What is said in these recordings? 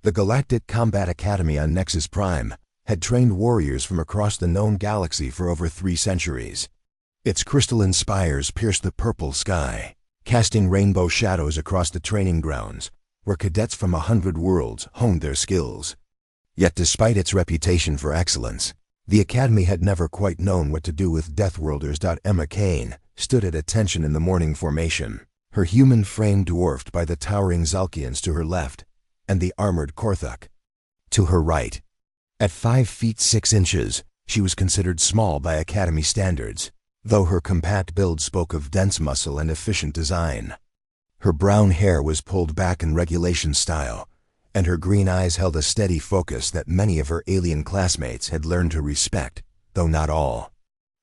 The Galactic Combat Academy on Nexus Prime had trained warriors from across the known galaxy for over 3 centuries. Its crystalline spires pierced the purple sky, casting rainbow shadows across the training grounds, where cadets from 100 worlds honed their skills. Yet despite its reputation for excellence, the Academy had never quite known what to do with Deathworlders. Emma Kane stood at attention in the morning formation, her human frame dwarfed by the towering Zalkians to her left and the armored Korthuk to her right. At 5 feet 6 inches, she was considered small by Academy standards, though her compact build spoke of dense muscle and efficient design. Her brown hair was pulled back in regulation style, and her green eyes held a steady focus that many of her alien classmates had learned to respect, though not all.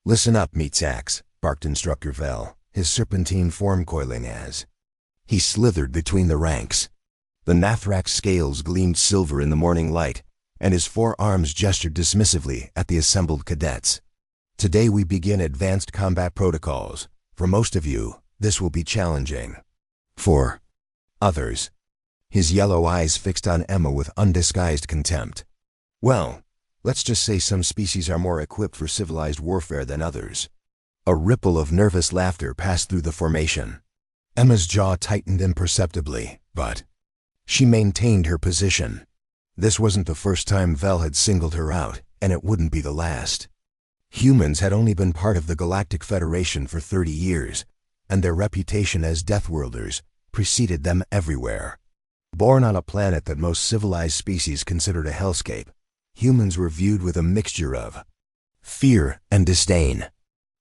"Listen up, meatsacks," barked Instructor Vel, his serpentine form coiling as he slithered between the ranks. The Nathrak's scales gleamed silver in the morning light, and his 4 arms gestured dismissively at the assembled cadets. "Today we begin advanced combat protocols. For most of you, this will be challenging. For others," his yellow eyes fixed on Emma with undisguised contempt. "Well, let's just say some species are more equipped for civilized warfare than others." A ripple of nervous laughter passed through the formation. Emma's jaw tightened imperceptibly, but she maintained her position. This wasn't the first time Vel had singled her out, and it wouldn't be the last. Humans had only been part of the Galactic Federation for 30 years, and their reputation as Deathworlders preceded them everywhere. Born on a planet that most civilized species considered a hellscape, humans were viewed with a mixture of fear and disdain.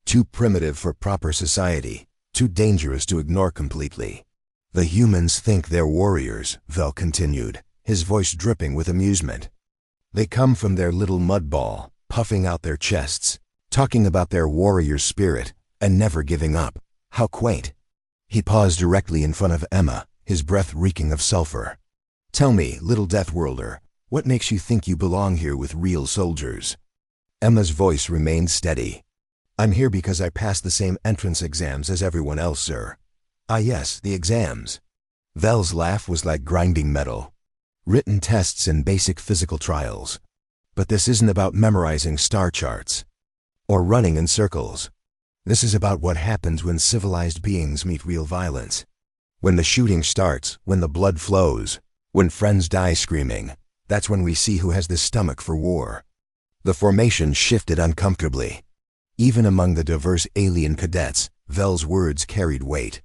Too primitive for proper society, too dangerous to ignore completely. "The humans think they're warriors," Vel continued, his voice dripping with amusement. "They come from their little mud ball, puffing out their chests, talking about their warrior spirit, and never giving up. How quaint." He paused directly in front of Emma, his breath reeking of sulfur. "Tell me, little Deathworlder, what makes you think you belong here with real soldiers?" Emma's voice remained steady. "I'm here because I passed the same entrance exams as everyone else, sir." "Ah yes, the exams." Vel's laugh was like grinding metal. "Written tests and basic physical trials. But this isn't about memorizing star charts or running in circles. This is about what happens when civilized beings meet real violence. When the shooting starts, when the blood flows, when friends die screaming, that's when we see who has the stomach for war." The formation shifted uncomfortably. Even among the diverse alien cadets, Vel's words carried weight.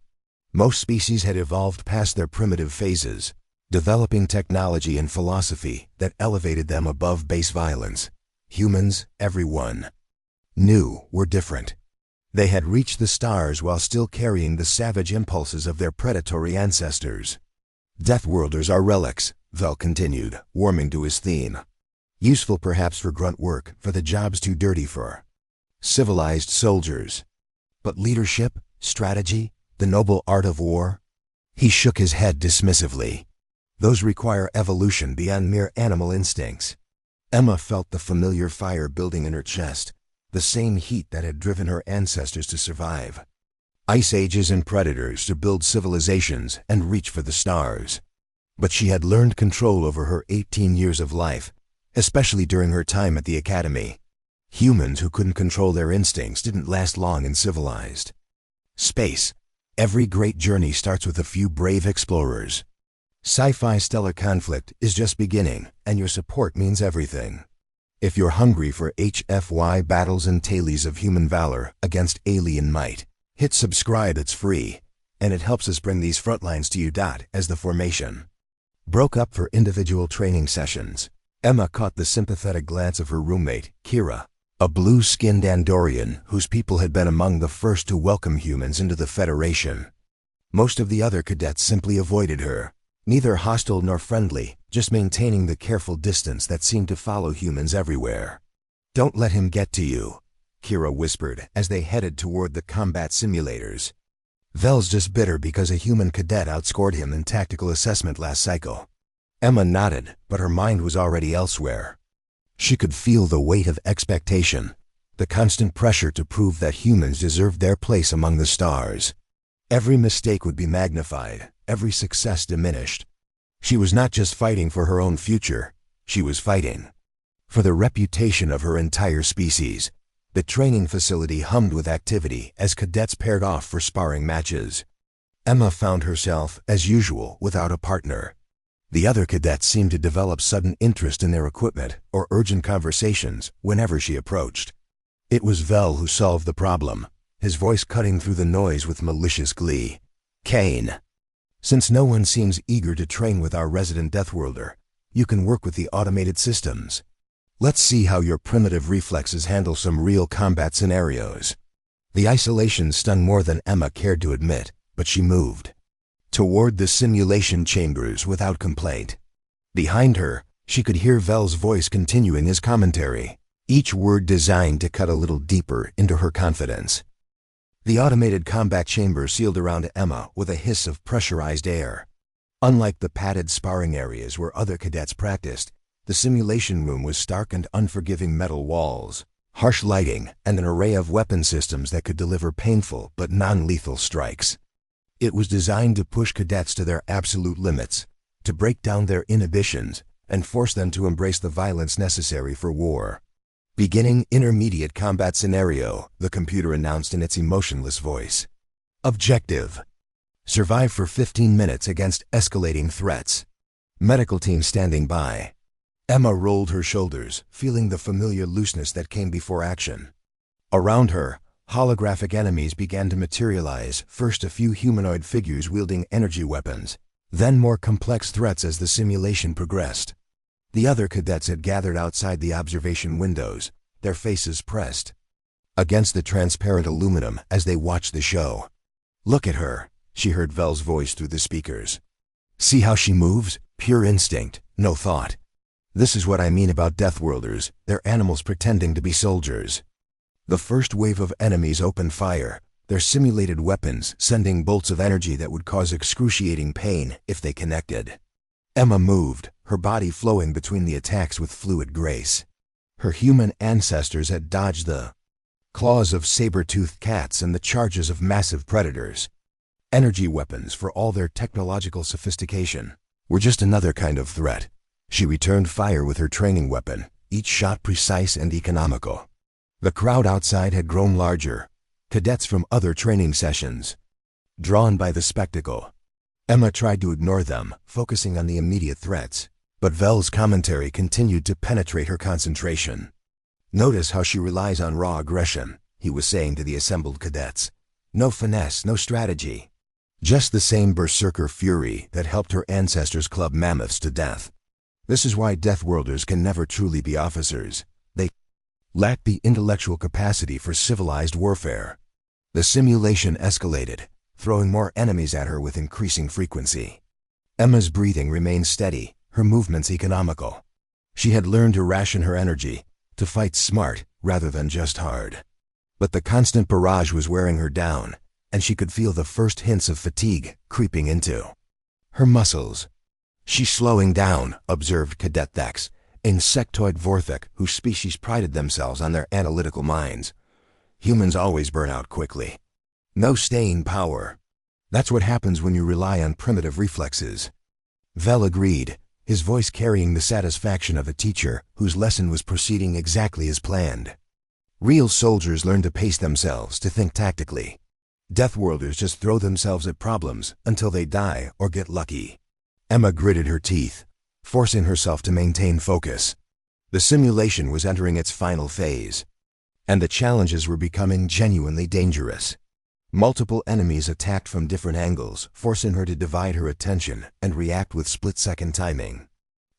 Most species had evolved past their primitive phases, developing technology and philosophy that elevated them above base violence. Humans, everyone knew, were different. They had reached the stars while still carrying the savage impulses of their predatory ancestors. "Deathworlders are relics," Vel continued, warming to his theme. "Useful perhaps for grunt work, for the jobs too dirty for civilized soldiers. But leadership, strategy, the noble art of war?" He shook his head dismissively. "Those require evolution beyond mere animal instincts." Emma felt the familiar fire building in her chest, the same heat that had driven her ancestors to survive. Ice ages and predators to build civilizations and reach for the stars. But she had learned control over her 18 years of life, especially during her time at the Academy. Humans who couldn't control their instincts didn't last long in civilized space. Every great journey starts with a few brave explorers. Sci-Fi stellar conflict is just beginning, and your support means everything. If you're hungry for HFY battles and tales of human valor against alien might, hit subscribe. It's free, and it helps us bring these frontlines to you. As the formation broke up for individual training sessions, Emma caught the sympathetic glance of her roommate, Kira, a blue-skinned Andorian whose people had been among the first to welcome humans into the Federation. Most of the other cadets simply avoided her, neither hostile nor friendly, just maintaining the careful distance that seemed to follow humans everywhere. "Don't let him get to you," Kira whispered as they headed toward the combat simulators. "Vel's just bitter because a human cadet outscored him in tactical assessment last cycle." Emma nodded, but her mind was already elsewhere. She could feel the weight of expectation, the constant pressure to prove that humans deserved their place among the stars. Every mistake would be magnified, every success diminished. She was not just fighting for her own future, she was fighting for the reputation of her entire species. The training facility hummed with activity as cadets paired off for sparring matches. Emma found herself, as usual, without a partner. The other cadets seemed to develop sudden interest in their equipment or urgent conversations whenever she approached. It was Vel who solved the problem, his voice cutting through the noise with malicious glee. "Kane, since no one seems eager to train with our resident Deathworlder, you can work with the automated systems. Let's see how your primitive reflexes handle some real combat scenarios." The isolation stung more than Emma cared to admit, but she moved toward the simulation chambers without complaint. Behind her, she could hear Vel's voice continuing his commentary, each word designed to cut a little deeper into her confidence. The automated combat chamber sealed around Emma with a hiss of pressurized air. Unlike the padded sparring areas where other cadets practiced, the simulation room was stark and unforgiving metal walls, harsh lighting, and an array of weapon systems that could deliver painful but non-lethal strikes. It was designed to push cadets to their absolute limits, to break down their inhibitions, and force them to embrace the violence necessary for war. "Beginning intermediate combat scenario," the computer announced in its emotionless voice. "Objective: survive for 15 minutes against escalating threats. Medical team standing by." Emma rolled her shoulders, feeling the familiar looseness that came before action. Around her, holographic enemies began to materialize, first a few humanoid figures wielding energy weapons, then more complex threats as the simulation progressed. The other cadets had gathered outside the observation windows, their faces pressed against the transparent aluminum as they watched the show. "Look at her," she heard Vel's voice through the speakers. "See how she moves? Pure instinct, no thought. This is what I mean about Deathworlders. They're animals pretending to be soldiers." The first wave of enemies opened fire, their simulated weapons sending bolts of energy that would cause excruciating pain if they connected. Emma moved, her body flowing between the attacks with fluid grace. Her human ancestors had dodged the claws of saber-toothed cats and the charges of massive predators. Energy weapons, for all their technological sophistication, were just another kind of threat. She returned fire with her training weapon, each shot precise and economical. The crowd outside had grown larger, cadets from other training sessions, drawn by the spectacle. Emma tried to ignore them, focusing on the immediate threats, but Vel's commentary continued to penetrate her concentration. "Notice how she relies on raw aggression," he was saying to the assembled cadets. "No finesse, no strategy. Just the same berserker fury that helped her ancestors club mammoths to death. This is why Deathworlders can never truly be officers. They lack the intellectual capacity for civilized warfare." The simulation escalated, throwing more enemies at her with increasing frequency. Emma's breathing remained steady, her movements economical. She had learned to ration her energy, to fight smart rather than just hard. But the constant barrage was wearing her down, and she could feel the first hints of fatigue creeping into her muscles. "She's slowing down," observed Cadet Thex, insectoid Vorthek whose species prided themselves on their analytical minds. "Humans always burn out quickly. No staying power. That's what happens when you rely on primitive reflexes." Vel agreed, his voice carrying the satisfaction of a teacher whose lesson was proceeding exactly as planned. Real soldiers learn to pace themselves, to think tactically. Deathworlders just throw themselves at problems until they die or get lucky. Emma gritted her teeth, forcing herself to maintain focus. The simulation was entering its final phase, and the challenges were becoming genuinely dangerous. Multiple enemies attacked from different angles, forcing her to divide her attention and react with split-second timing.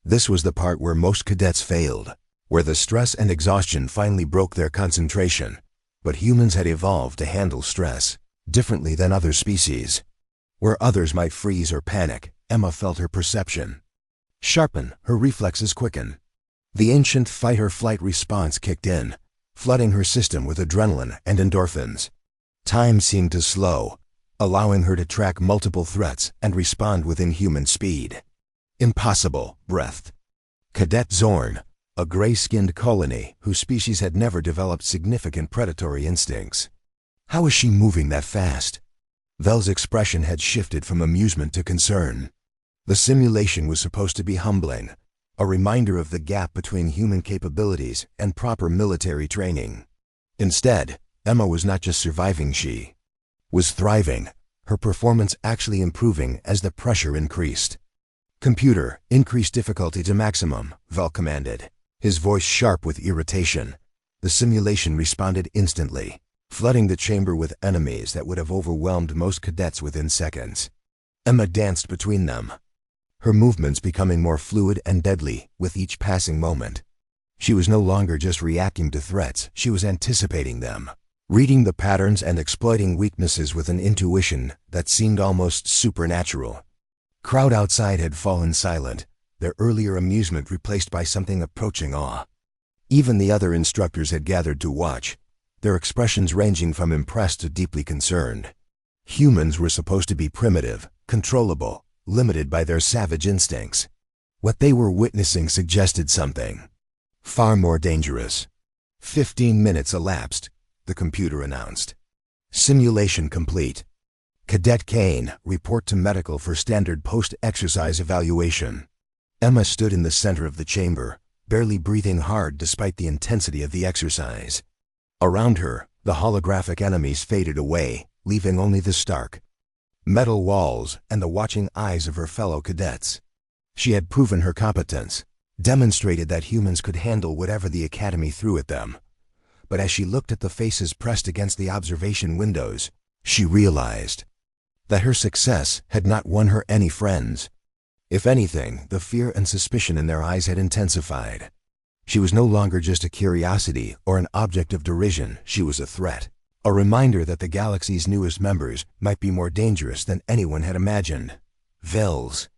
This was the part where most cadets failed, where the stress and exhaustion finally broke their concentration. But humans had evolved to handle stress differently than other species. Where others might freeze or panic, Emma felt her perception sharpen, her reflexes quicken. The ancient fight-or-flight response kicked in, flooding her system with adrenaline and endorphins. Time seemed to slow, allowing her to track multiple threats and respond with inhuman speed. "Impossible," breathed Cadet Zorn, a gray-skinned colony whose species had never developed significant predatory instincts. "How is she moving that fast?" Vel's expression had shifted from amusement to concern. The simulation was supposed to be humbling, a reminder of the gap between human capabilities and proper military training. Instead, Emma was not just surviving, she was thriving, her performance actually improving as the pressure increased. "Computer, increase difficulty to maximum," Val commanded, his voice sharp with irritation. The simulation responded instantly, flooding the chamber with enemies that would have overwhelmed most cadets within seconds. Emma danced between them, her movements becoming more fluid and deadly with each passing moment. She was no longer just reacting to threats, she was anticipating them, reading the patterns and exploiting weaknesses with an intuition that seemed almost supernatural. Crowd outside had fallen silent, their earlier amusement replaced by something approaching awe. Even the other instructors had gathered to watch, their expressions ranging from impressed to deeply concerned. Humans were supposed to be primitive, controllable, limited by their savage instincts. What they were witnessing suggested something far more dangerous. 15 minutes elapsed, the computer announced. Simulation complete. Cadet Kane, report to medical for standard post-exercise evaluation. Emma stood in the center of the chamber, barely breathing hard despite the intensity of the exercise. Around her, the holographic enemies faded away, leaving only the stark metal walls and the watching eyes of her fellow cadets. She had proven her competence, demonstrated that humans could handle whatever the Academy threw at them. But as she looked at the faces pressed against the observation windows, she realized that her success had not won her any friends. If anything, the fear and suspicion in their eyes had intensified. She was no longer just a curiosity or an object of derision, she was a threat. A reminder that the galaxy's newest members might be more dangerous than anyone had imagined. Vel's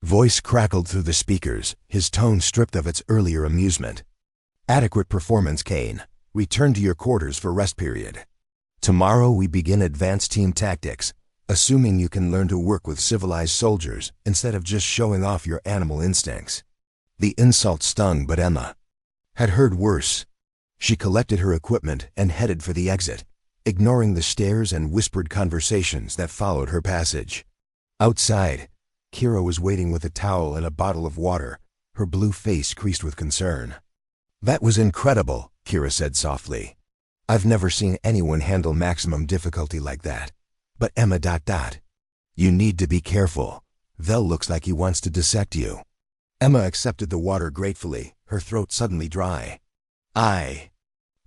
voice crackled through the speakers, his tone stripped of its earlier amusement. "Adequate performance, Kane. Return to your quarters for rest period. Tomorrow we begin advanced team tactics, assuming you can learn to work with civilized soldiers instead of just showing off your animal instincts." The insult stung, but Emma had heard worse. She collected her equipment and headed for the exit, ignoring the stares and whispered conversations that followed her passage. Outside, Kira was waiting with a towel and a bottle of water, her blue face creased with concern. "That was incredible," Kira said softly. "I've never seen anyone handle maximum difficulty like that. But Emma ... You need to be careful. Vel looks like he wants to dissect you." Emma accepted the water gratefully, her throat suddenly dry. "I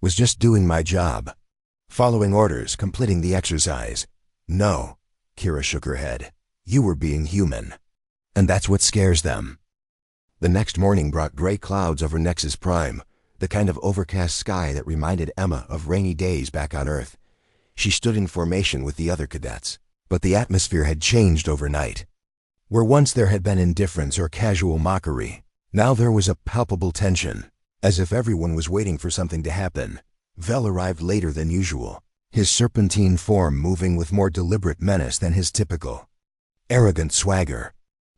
was just doing my job. Following orders, completing the exercise." "No," Kira shook her head. "You were being human. And that's what scares them." The next morning brought gray clouds over Nexus Prime, the kind of overcast sky that reminded Emma of rainy days back on Earth. She stood in formation with the other cadets, but the atmosphere had changed overnight. Where once there had been indifference or casual mockery, now there was a palpable tension, as if everyone was waiting for something to happen. Vel arrived later than usual, his serpentine form moving with more deliberate menace than his typical arrogant swagger.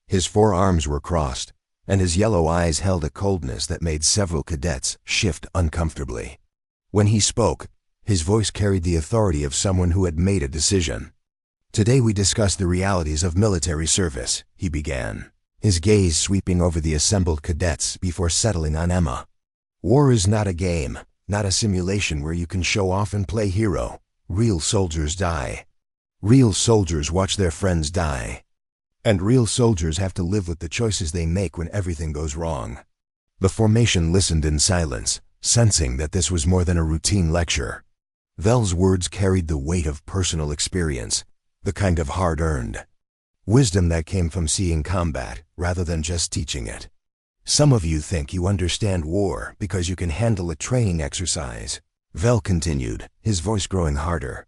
His forearms were crossed, and his yellow eyes held a coldness that made several cadets shift uncomfortably. When he spoke, his voice carried the authority of someone who had made a decision. "Today we discuss the realities of military service," he began, his gaze sweeping over the assembled cadets before settling on Emma. "War is not a game, not a simulation where you can show off and play hero. Real soldiers die. Real soldiers watch their friends die. And real soldiers have to live with the choices they make when everything goes wrong." The formation listened in silence, sensing that this was more than a routine lecture. Vel's words carried the weight of personal experience, the kind of hard-earned wisdom that came from seeing combat rather than just teaching it. "Some of you think you understand war because you can handle a training exercise," Vel continued, his voice growing harder.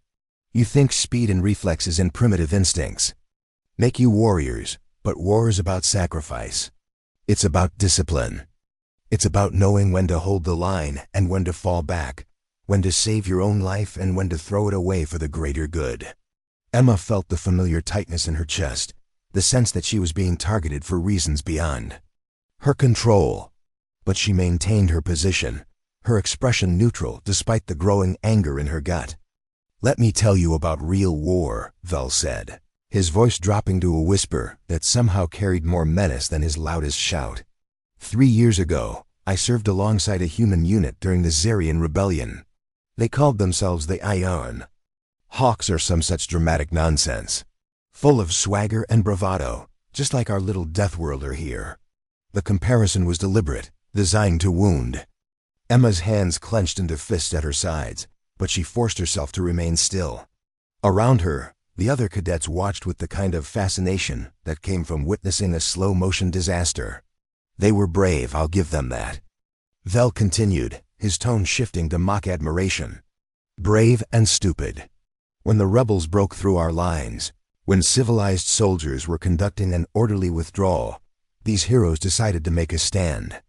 "You think speed and reflexes and primitive instincts make you warriors, but war is about sacrifice. It's about discipline. It's about knowing when to hold the line and when to fall back, when to save your own life and when to throw it away for the greater good." Emma felt the familiar tightness in her chest, the sense that she was being targeted for reasons beyond her control. But she maintained her position, her expression neutral despite the growing anger in her gut. "Let me tell you about real war," Vel said. his voice dropping to a whisper that somehow carried more menace than his loudest shout. 3 years ago, I served alongside a human unit during the Zarian Rebellion. They called themselves the Ion. Hawks or some such dramatic nonsense. Full of swagger and bravado, just like our little Deathworlder here. The comparison was deliberate, designed to wound. Emma's hands clenched into fists at her sides, but she forced herself to remain still. Around her, the other cadets watched with the kind of fascination that came from witnessing a slow-motion disaster. They were brave, I'll give them that. Vel continued, his tone shifting to mock admiration. Brave and stupid. When the rebels broke through our lines, when civilized soldiers were conducting an orderly withdrawal, these heroes decided to make a stand.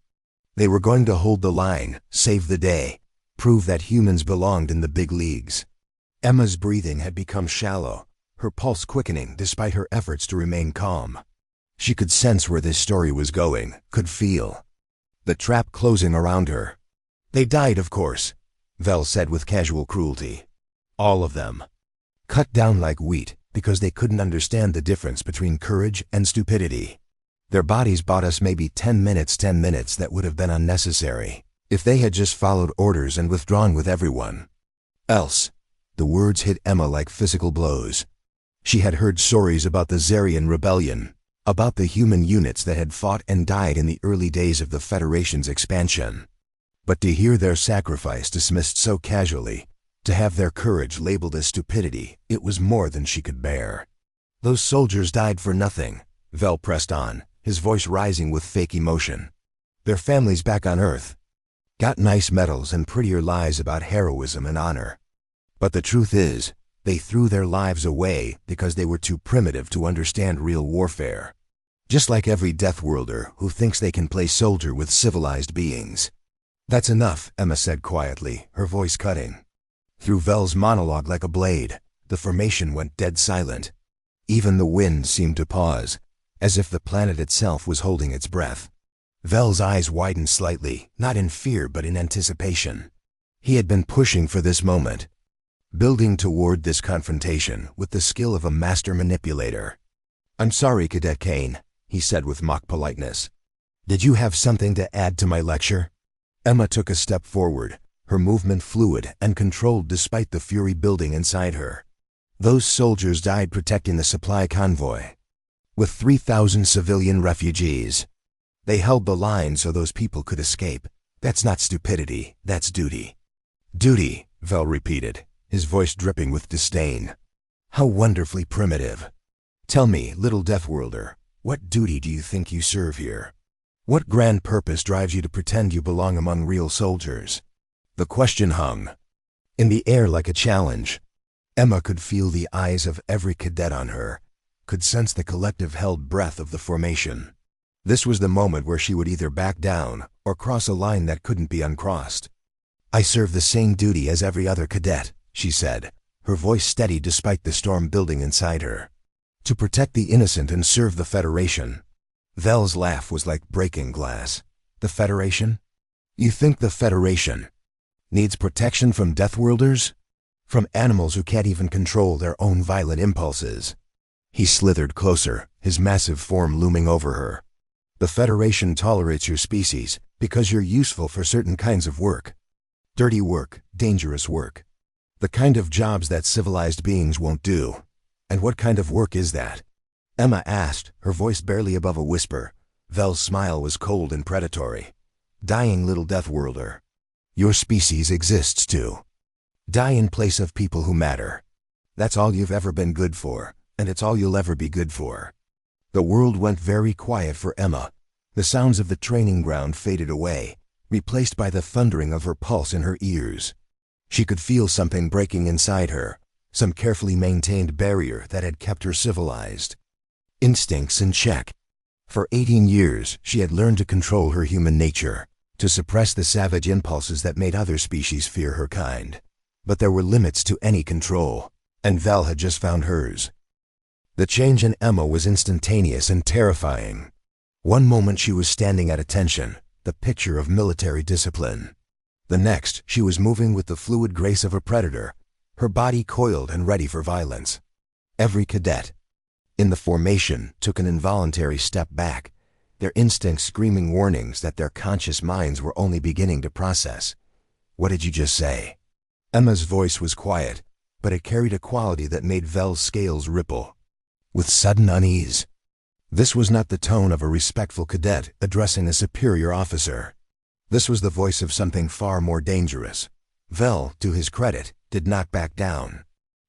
They were going to hold the line, save the day, prove that humans belonged in the big leagues. Emma's breathing had become shallow, her pulse quickening despite her efforts to remain calm. She could sense where this story was going, could feel the trap closing around her. They died, of course, Vel said with casual cruelty. All of them. Cut down like wheat because they couldn't understand the difference between courage and stupidity. Their bodies bought us maybe 10 minutes that would have been unnecessary if they had just followed orders and withdrawn with everyone else. The words hit Emma like physical blows. She had heard stories about the Zarian Rebellion, about the human units that had fought and died in the early days of the Federation's expansion. But to hear their sacrifice dismissed so casually, to have their courage labeled as stupidity, it was more than she could bear. Those soldiers died for nothing, Vel pressed on, his voice rising with fake emotion. Their families back on Earth got nice medals and prettier lies about heroism and honor. But the truth is, they threw their lives away because they were too primitive to understand real warfare. Just like every Deathworlder who thinks they can play soldier with civilized beings. That's enough, Emma said quietly, her voice cutting through Vel's monologue like a blade. The formation went dead silent. Even the wind seemed to pause, as if the planet itself was holding its breath. Vel's eyes widened slightly, not in fear but in anticipation. He had been pushing for this moment, building toward this confrontation with the skill of a master manipulator. I'm sorry, Cadet Kane, he said with mock politeness. Did you have something to add to my lecture? Emma took a step forward, her movement fluid and controlled despite the fury building inside her. Those soldiers died protecting the supply convoy. With 3,000 civilian refugees. They held the line so those people could escape. That's not stupidity, that's duty. Duty, Vel repeated, his voice dripping with disdain. How wonderfully primitive. Tell me, little Deathworlder, what duty do you think you serve here? What grand purpose drives you to pretend you belong among real soldiers? The question hung in the air like a challenge. Emma could feel the eyes of every cadet on her, could sense the collective held breath of the formation. This was the moment where she would either back down or cross a line that couldn't be uncrossed. I serve the same duty as every other cadet, she said, her voice steady despite the storm building inside her. To protect the innocent and serve the Federation. Vel's laugh was like breaking glass. The Federation? You think the Federation needs protection from Deathworlders? From animals who can't even control their own violent impulses? He slithered closer, his massive form looming over her. The Federation tolerates your species because you're useful for certain kinds of work. Dirty work, dangerous work. The kind of jobs that civilized beings won't do. And what kind of work is that? Emma asked, her voice barely above a whisper. Vel's smile was cold and predatory. Dying little Deathworlder. Your species exists too. Die in place of people who matter. That's all you've ever been good for, and it's all you'll ever be good for. The world went very quiet for Emma. The sounds of the training ground faded away, replaced by the thundering of her pulse in her ears. She could feel something breaking inside her, some carefully maintained barrier that had kept her civilized. Instincts in check. For 18 years, she had learned to control her human nature, to suppress the savage impulses that made other species fear her kind. But there were limits to any control, and Vel had just found hers. The change in Emma was instantaneous and terrifying. One moment she was standing at attention, the picture of military discipline. The next, she was moving with the fluid grace of a predator, her body coiled and ready for violence. Every cadet, in the formation took an involuntary step back, their instincts screaming warnings that their conscious minds were only beginning to process. "What did you just say?" Emma's voice was quiet, but it carried a quality that made Vel's scales ripple with sudden unease. This was not the tone of a respectful cadet addressing a superior officer. This was the voice of something far more dangerous. Vel, to his credit, did not back down.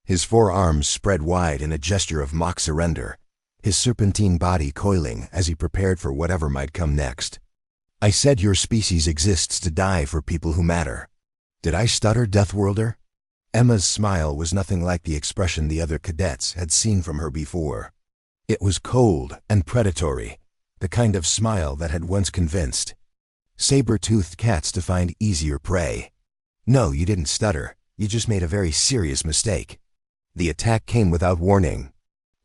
His forearms spread wide in a gesture of mock surrender, his serpentine body coiling as he prepared for whatever might come next. "I said your species exists to die for people who matter. Did I stutter, Deathworlder?" Emma's smile was nothing like the expression the other cadets had seen from her before. It was cold and predatory, the kind of smile that had once convinced saber-toothed cats to find easier prey. "No, you didn't stutter. You just made a very serious mistake." The attack came without warning.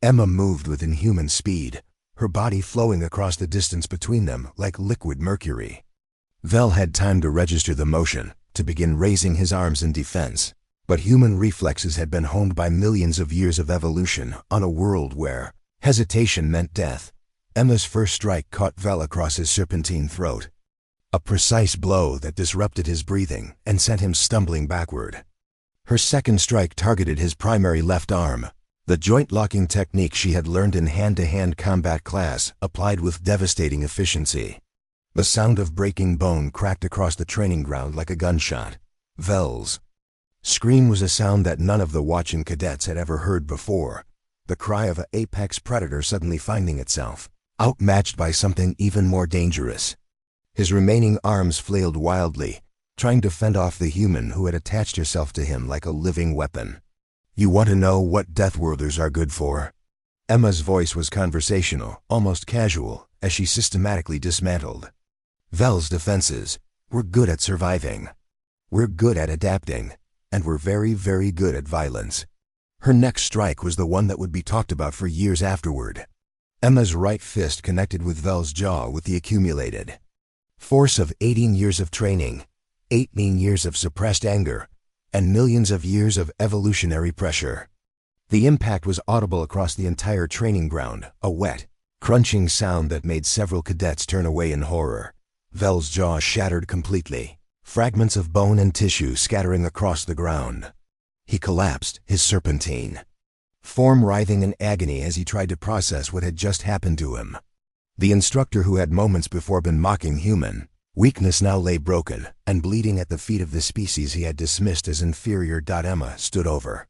Emma moved with inhuman speed, her body flowing across the distance between them like liquid mercury. Vel had time to register the motion, to begin raising his arms in defense, but human reflexes had been honed by millions of years of evolution on a world where hesitation meant death. Emma's first strike caught Vel across his serpentine throat, a precise blow that disrupted his breathing and sent him stumbling backward. Her second strike targeted his primary left arm, the joint-locking technique she had learned in hand-to-hand combat class applied with devastating efficiency. The sound of breaking bone cracked across the training ground like a gunshot. Vel's scream was a sound that none of the watching cadets had ever heard before, the cry of an apex predator suddenly finding itself outmatched by something even more dangerous. His remaining arms flailed wildly, trying to fend off the human who had attached herself to him like a living weapon. "You want to know what Deathworlders are good for?" Emma's voice was conversational, almost casual, as she systematically dismantled Vel's defenses. "We're good at surviving. We're good at adapting. And we're very, very good at violence." Her next strike was the one that would be talked about for years afterward. Emma's right fist connected with Vel's jaw with the accumulated force of 18 years of training, 18 years of suppressed anger, and millions of years of evolutionary pressure. The impact was audible across the entire training ground, a wet, crunching sound that made several cadets turn away in horror. Vel's jaw shattered completely, fragments of bone and tissue scattering across the ground. He collapsed, his serpentine form writhing in agony as he tried to process what had just happened to him. The instructor who had moments before been mocking human weakness now lay broken and bleeding at the feet of the species he had dismissed as inferior. Emma stood over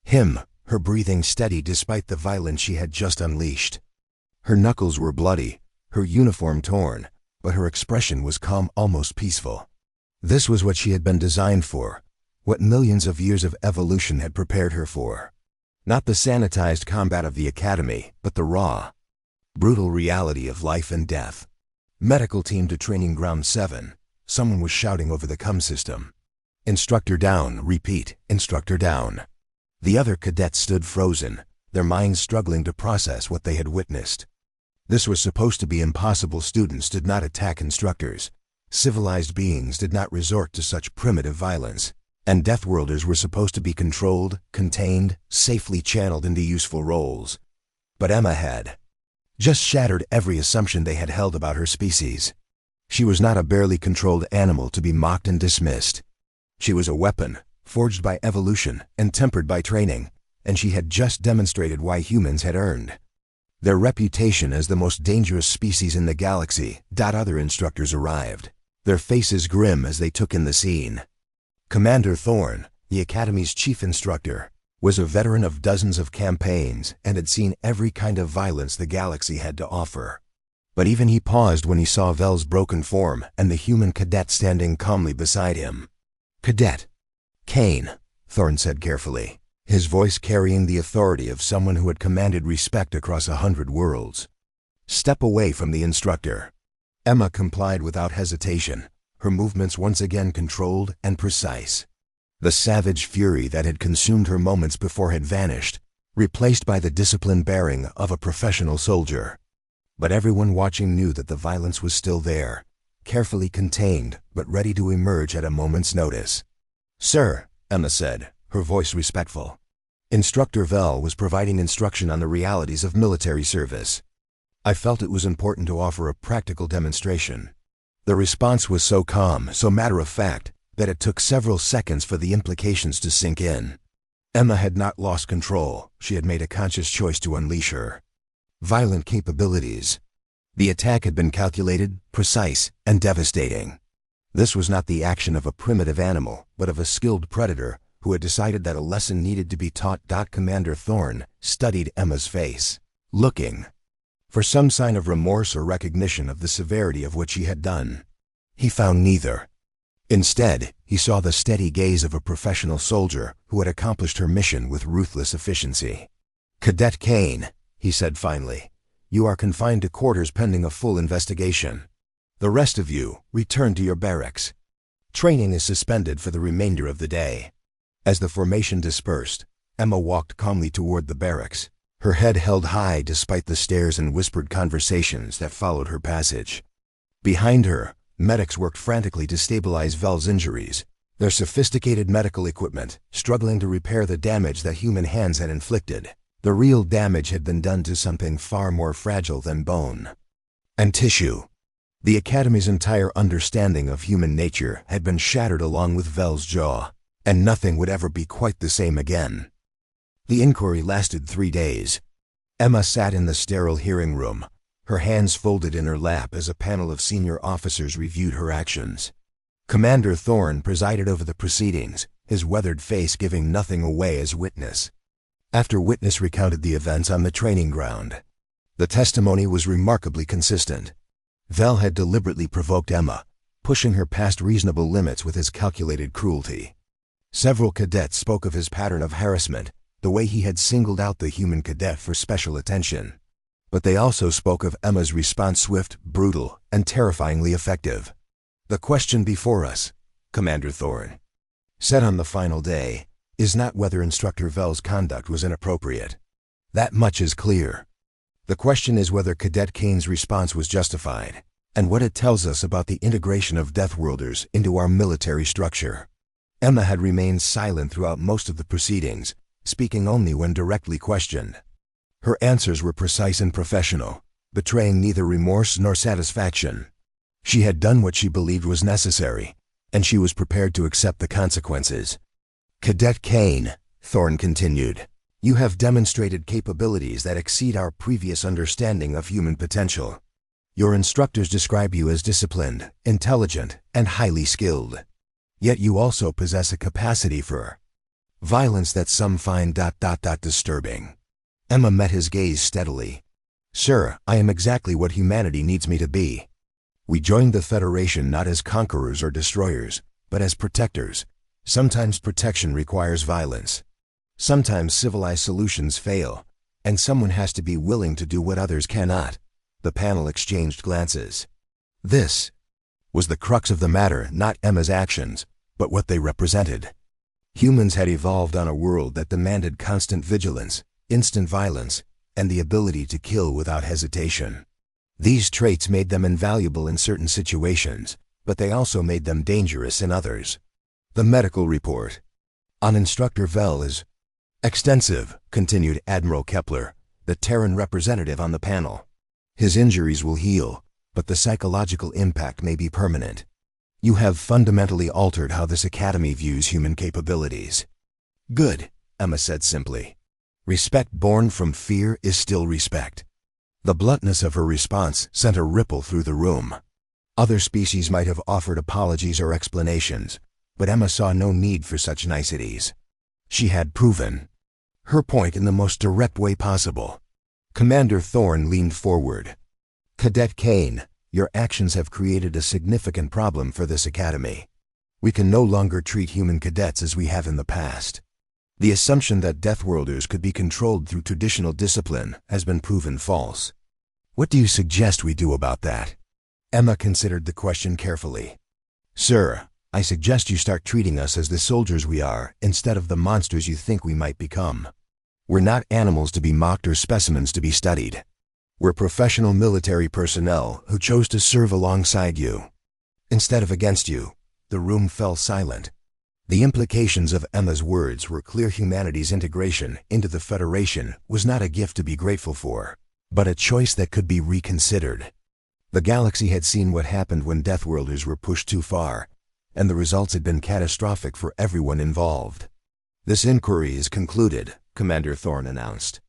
him, her breathing steady despite the violence she had just unleashed. Her knuckles were bloody, her uniform torn, but her expression was calm, almost peaceful. This was what she had been designed for, what millions of years of evolution had prepared her for. Not the sanitized combat of the academy, but the raw, brutal reality of life and death. "Medical team to training ground 7. Someone was shouting over the comm system. "Instructor down, repeat, instructor down." The other cadets stood frozen, their minds struggling to process what they had witnessed. This was supposed to be impossible. Students did not attack instructors. Civilized beings did not resort to such primitive violence. And Deathworlders were supposed to be controlled, contained, safely channeled into useful roles. But Emma had just shattered every assumption they had held about her species. She was not a barely controlled animal to be mocked and dismissed. She was a weapon, forged by evolution and tempered by training, and she had just demonstrated why humans had earned their reputation as the most dangerous species in the galaxy. Other instructors arrived, their faces grim as they took in the scene. Commander Thorne, the Academy's chief instructor, was a veteran of dozens of campaigns and had seen every kind of violence the galaxy had to offer. But even he paused when he saw Vel's broken form and the human cadet standing calmly beside him. "Cadet Kane," Thorne said carefully, his voice carrying the authority of someone who had commanded respect across 100 worlds. "Step away from the instructor." Emma complied without hesitation, her movements once again controlled and precise. The savage fury that had consumed her moments before had vanished, replaced by the disciplined bearing of a professional soldier. But everyone watching knew that the violence was still there, carefully contained but ready to emerge at a moment's notice. "Sir," Emma said, her voice respectful. Instructor Vel was providing instruction on the realities of military service. I felt it was important to offer a practical demonstration. The response was so calm, so matter-of-fact, that it took several seconds for the implications to sink in. Emma had not lost control. She had made a conscious choice to unleash her violent capabilities. The attack had been calculated, precise, and devastating. This was not the action of a primitive animal, but of a skilled predator who had decided that a lesson needed to be taught. Commander Thorne studied Emma's face, looking for some sign of remorse or recognition of the severity of what she had done. He found neither. Instead, he saw the steady gaze of a professional soldier who had accomplished her mission with ruthless efficiency. "Cadet Kane," he said finally, "you are confined to quarters pending a full investigation. The rest of you, return to your barracks. Training is suspended for the remainder of the day." As the formation dispersed, Emma walked calmly toward the barracks, her head held high despite the stares and whispered conversations that followed her passage. Behind her, medics worked frantically to stabilize Vel's injuries, their sophisticated medical equipment struggling to repair the damage that human hands had inflicted. The real damage had been done to something far more fragile than bone and tissue. The Academy's entire understanding of human nature had been shattered along with Vel's jaw, and nothing would ever be quite the same again. The inquiry lasted 3 days. Emma sat in the sterile hearing room, her hands folded in her lap as a panel of senior officers reviewed her actions. Commander Thorne presided over the proceedings, his weathered face giving nothing away as witness. After witness recounted the events on the training ground, the testimony was remarkably consistent. Vel had deliberately provoked Emma, pushing her past reasonable limits with his calculated cruelty. Several cadets spoke of his pattern of harassment, the way he had singled out the human cadet for special attention. But they also spoke of Emma's response swift, brutal, and terrifyingly effective. "The question before us," Commander Thorne said on the final day, "is not whether Instructor Vel's conduct was inappropriate. That much is clear. The question is whether Cadet Kane's response was justified, and what it tells us about the integration of Deathworlders into our military structure." Emma had remained silent throughout most of the proceedings, speaking only when directly questioned. Her answers were precise and professional, betraying neither remorse nor satisfaction. She had done what she believed was necessary, and she was prepared to accept the consequences. "Cadet Kane," Thorne continued, "you have demonstrated capabilities that exceed our previous understanding of human potential. Your instructors describe you as disciplined, intelligent, and highly skilled. Yet you also possess a capacity for violence that some find disturbing." Emma met his gaze steadily. "Sir, I am exactly what humanity needs me to be. We joined the Federation not as conquerors or destroyers, but as protectors. Sometimes protection requires violence. Sometimes civilized solutions fail, and someone has to be willing to do what others cannot." The panel exchanged glances. This was the crux of the matter, not Emma's actions, but what they represented. Humans had evolved on a world that demanded constant vigilance, instant violence, and the ability to kill without hesitation. These traits made them invaluable in certain situations, but they also made them dangerous in others. The medical report on Instructor Vel is extensive, continued Admiral Kepler, the Terran representative on the panel. His injuries will heal, but the psychological impact may be permanent. You have fundamentally altered how this academy views human capabilities. Good, Emma said simply. Respect born from fear is still respect. The bluntness of her response sent a ripple through the room. Other species might have offered apologies or explanations, but Emma saw no need for such niceties. She had proven her point in the most direct way possible. Commander Thorne leaned forward. Cadet Kane, your actions have created a significant problem for this academy. We can no longer treat human cadets as we have in the past. The assumption that Deathworlders could be controlled through traditional discipline has been proven false. What do you suggest we do about that? Emma considered the question carefully. Sir, I suggest you start treating us as the soldiers we are instead of the monsters you think we might become. We're not animals to be mocked or specimens to be studied. We're professional military personnel who chose to serve alongside you, instead of against you. The room fell silent. The implications of Emma's words were clear. Humanity's integration into the Federation was not a gift to be grateful for, but a choice that could be reconsidered. The galaxy had seen what happened when Deathworlders were pushed too far, and the results had been catastrophic for everyone involved. "This inquiry is concluded," Commander Thorne announced.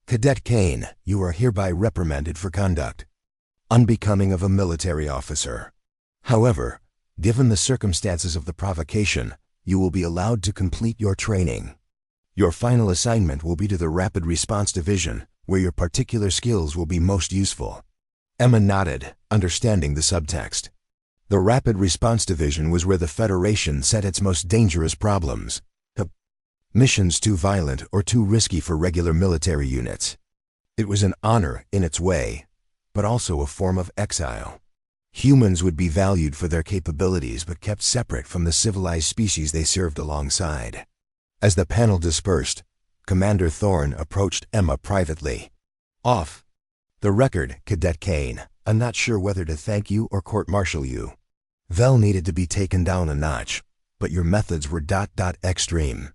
"Cadet Kane, you are hereby reprimanded for conduct unbecoming of a military officer. However, given the circumstances of the provocation, you will be allowed to complete your training. Your final assignment will be to the Rapid Response Division, where your particular skills will be most useful." Emma nodded, understanding the subtext. The Rapid Response Division was where the Federation set its most dangerous problems. Missions too violent or too risky for regular military units. It was an honor in its way, but also a form of exile. Humans would be valued for their capabilities but kept separate from the civilized species they served alongside. As the panel dispersed, Commander Thorne approached Emma privately. "Off the record, Cadet Kane, I'm not sure whether to thank you or court-martial you. Vel needed to be taken down a notch, but your methods were ... extreme."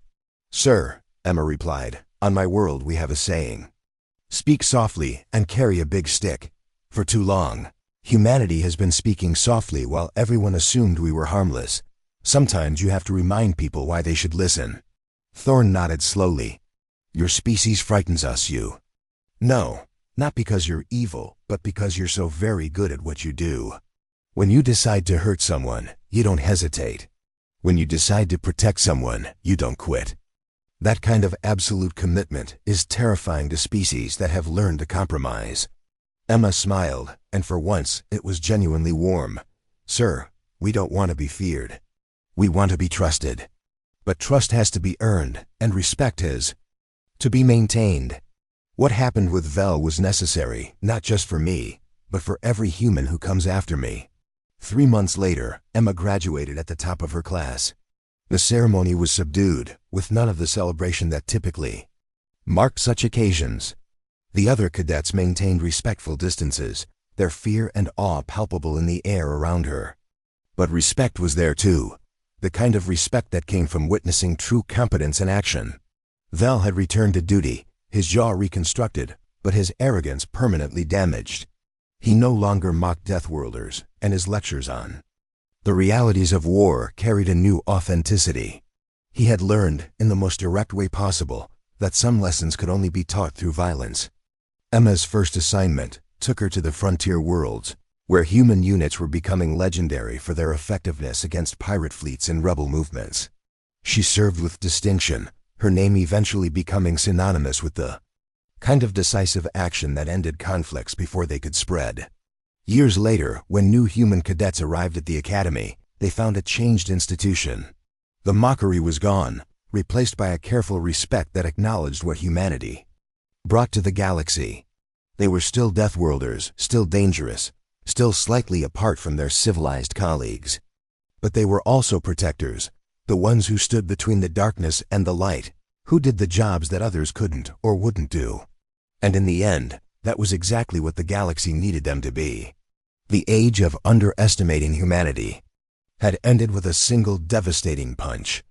"Sir," Emma replied, "on my world we have a saying. Speak softly and carry a big stick. For too long, humanity has been speaking softly while everyone assumed we were harmless. Sometimes you have to remind people why they should listen." Thorne nodded slowly. "Your species frightens us, you. No, not because you're evil, but because you're so very good at what you do. When you decide to hurt someone, you don't hesitate. When you decide to protect someone, you don't quit. That kind of absolute commitment is terrifying to species that have learned to compromise." Emma smiled, and for once it was genuinely warm. "Sir, we don't want to be feared. We want to be trusted. But trust has to be earned, and respect is to be maintained. What happened with Vel was necessary, not just for me, but for every human who comes after me." 3 months later, Emma graduated at the top of her class. The ceremony was subdued, with none of the celebration that typically marked such occasions. The other cadets maintained respectful distances, their fear and awe palpable in the air around her. But respect was there too, the kind of respect that came from witnessing true competence in action. Vel had returned to duty, his jaw reconstructed, but his arrogance permanently damaged. He no longer mocked Deathworlders and his lectures on the realities of war carried a new authenticity. He had learned, in the most direct way possible, that some lessons could only be taught through violence. Emma's first assignment took her to the frontier worlds, where human units were becoming legendary for their effectiveness against pirate fleets and rebel movements. She served with distinction, her name eventually becoming synonymous with the kind of decisive action that ended conflicts before they could spread. Years later, when new human cadets arrived at the academy, they found a changed institution. The mockery was gone, replaced by a careful respect that acknowledged what humanity brought to the galaxy. They were still Deathworlders, still dangerous, still slightly apart from their civilized colleagues. But they were also protectors, the ones who stood between the darkness and the light, who did the jobs that others couldn't or wouldn't do. And in the end, that was exactly what the galaxy needed them to be. The age of underestimating humanity had ended with a single devastating punch.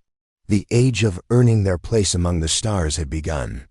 The age of earning their place among the stars had begun.